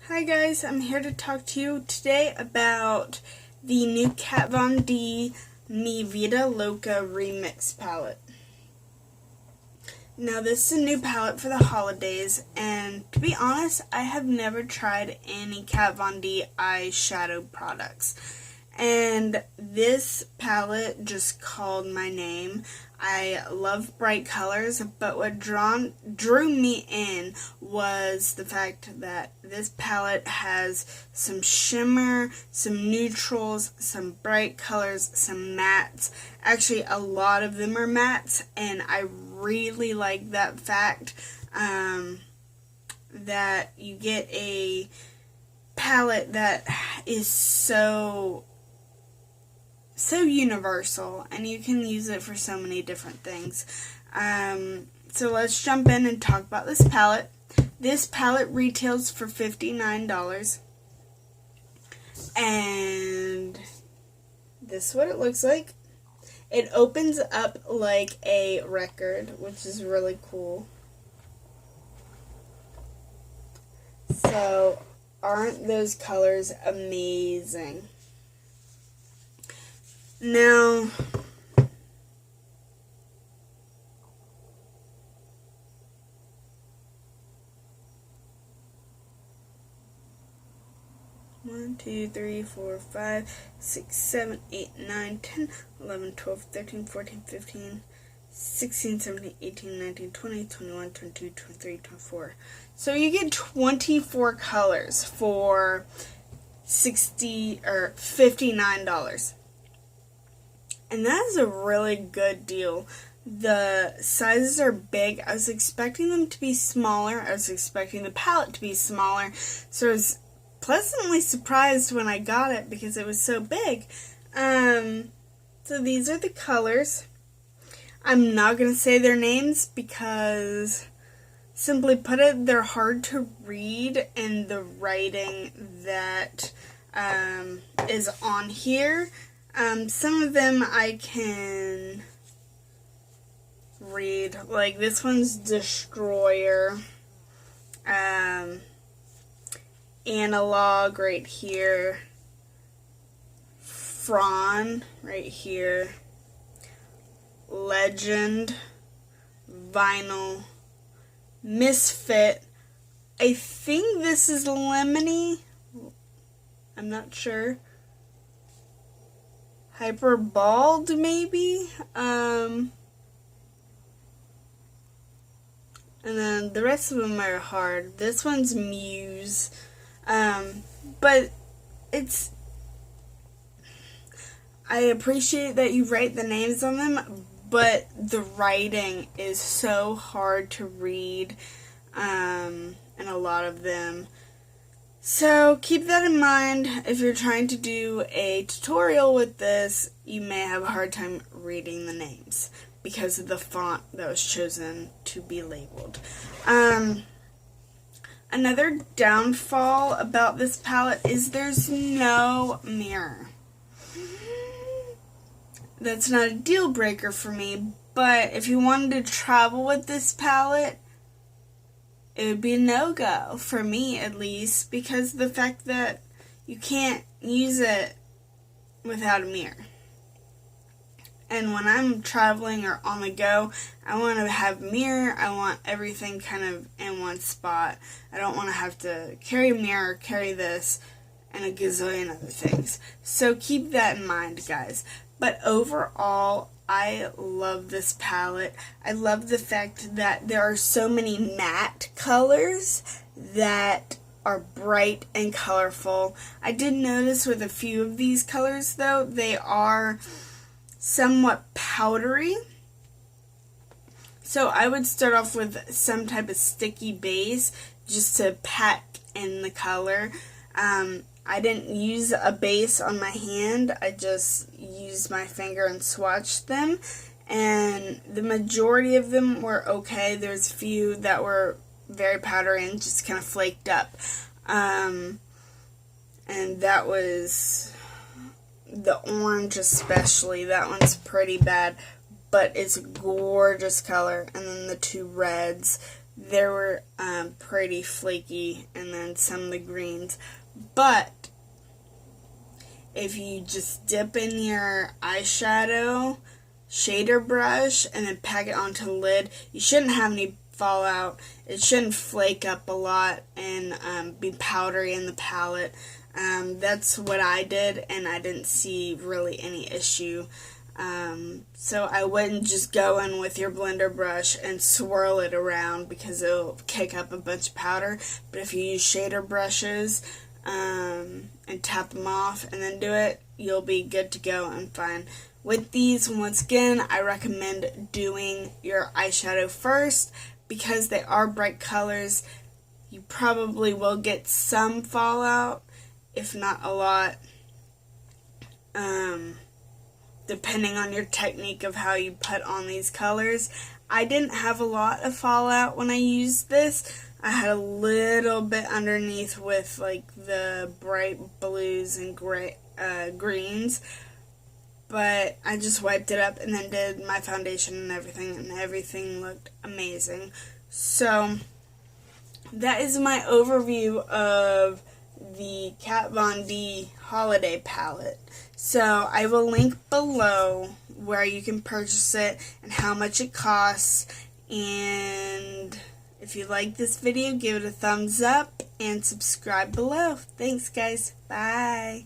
Hi guys, I'm here to talk to you today about the new Kat Von D Vida, Loca remix palette. Now this is a new palette for the holidays, and to be honest, I have never tried any Kat Von D eyeshadow products. And this palette just called my name. I love bright colors, but what drew me in was the fact that this palette has some shimmer, some neutrals, some bright colors, some mattes. Actually, a lot of them are mattes, and I really like that fact that you get a palette that is so universal, and you can use it for so many different things. So let's jump in and talk about this palette. This palette retails for $59, and this is what it looks like. It opens up like a record, which is really cool. So, aren't those colors amazing? Now, one, 2, 3, 4, 5, 6, 7, 8, 9, 10, 11, 12, 13, 14, 15, 16, 17, 18, 19, 20, 21, 22, 23, 24. So you get 24 colors for $59. And that is a really good deal. The sizes are big. I was expecting them to be smaller. I was expecting the palette to be smaller. So I was pleasantly surprised when I got it because it was so big. So these are the colors. I'm not going to say their names because, simply put it, they're hard to read, and the writing that is on here, some of them I can read, like this one's Destroyer, Analog right here, Fron right here, Legend, Vinyl, Misfit. I think this is Lemony. I'm not sure. Hyperbald, maybe? And then the rest of them are hard. This one's Muse. But it's... I appreciate that you write the names on them, but the writing is so hard to read, in a lot of them. So keep that in mind. If you're trying to do a tutorial with this, you may have a hard time reading the names because of the font that was chosen to be labeled. Another downfall about this palette is there's no mirror. That's not a deal breaker for me, but if you wanted to travel with this palette, it would be a no-go, for me at least, because of the fact that you can't use it without a mirror. And when I'm traveling or on the go, I want to have a mirror. I want everything kind of in one spot. I don't want to have to carry a mirror, carry this, and a gazillion other things. So keep that in mind, guys. But overall, I love this palette. I love the fact that there are so many matte colors that are bright and colorful. I did notice with a few of these colors, though, they are somewhat powdery. So I would start off with some type of sticky base just to pack in the color. I didn't use a base on my hand. I just used my finger and swatched them. And the majority of them were okay. There's a few that were very powdery and just kind of flaked up. And that was the orange especially. That one's pretty bad, but it's a gorgeous color. And then the two reds. they were pretty flaky, and then some of the greens. But if you just dip in your eyeshadow shader brush and then pack it onto the lid, you shouldn't have any fallout. It shouldn't flake up a lot and be powdery in the palette. That's what I did, and I didn't see really any issue. So I wouldn't just go in with your blender brush and swirl it around because it'll kick up a bunch of powder. But if you use shader brushes and tap them off and then do it, you'll be good to go and fine. With these, once again, I recommend doing your eyeshadow first because they are bright colors. You probably will get some fallout, if not a lot, depending on your technique of how you put on these colors. I didn't have a lot of fallout when I used this. I had a little bit underneath with like the bright blues and greens, but I just wiped it up and then did my foundation and everything looked amazing. So that is my overview of the Kat Von D holiday palette. So I will link below where you can purchase it and how much it costs. And if you like this video, give it a thumbs up and subscribe below. Thanks, guys. Bye.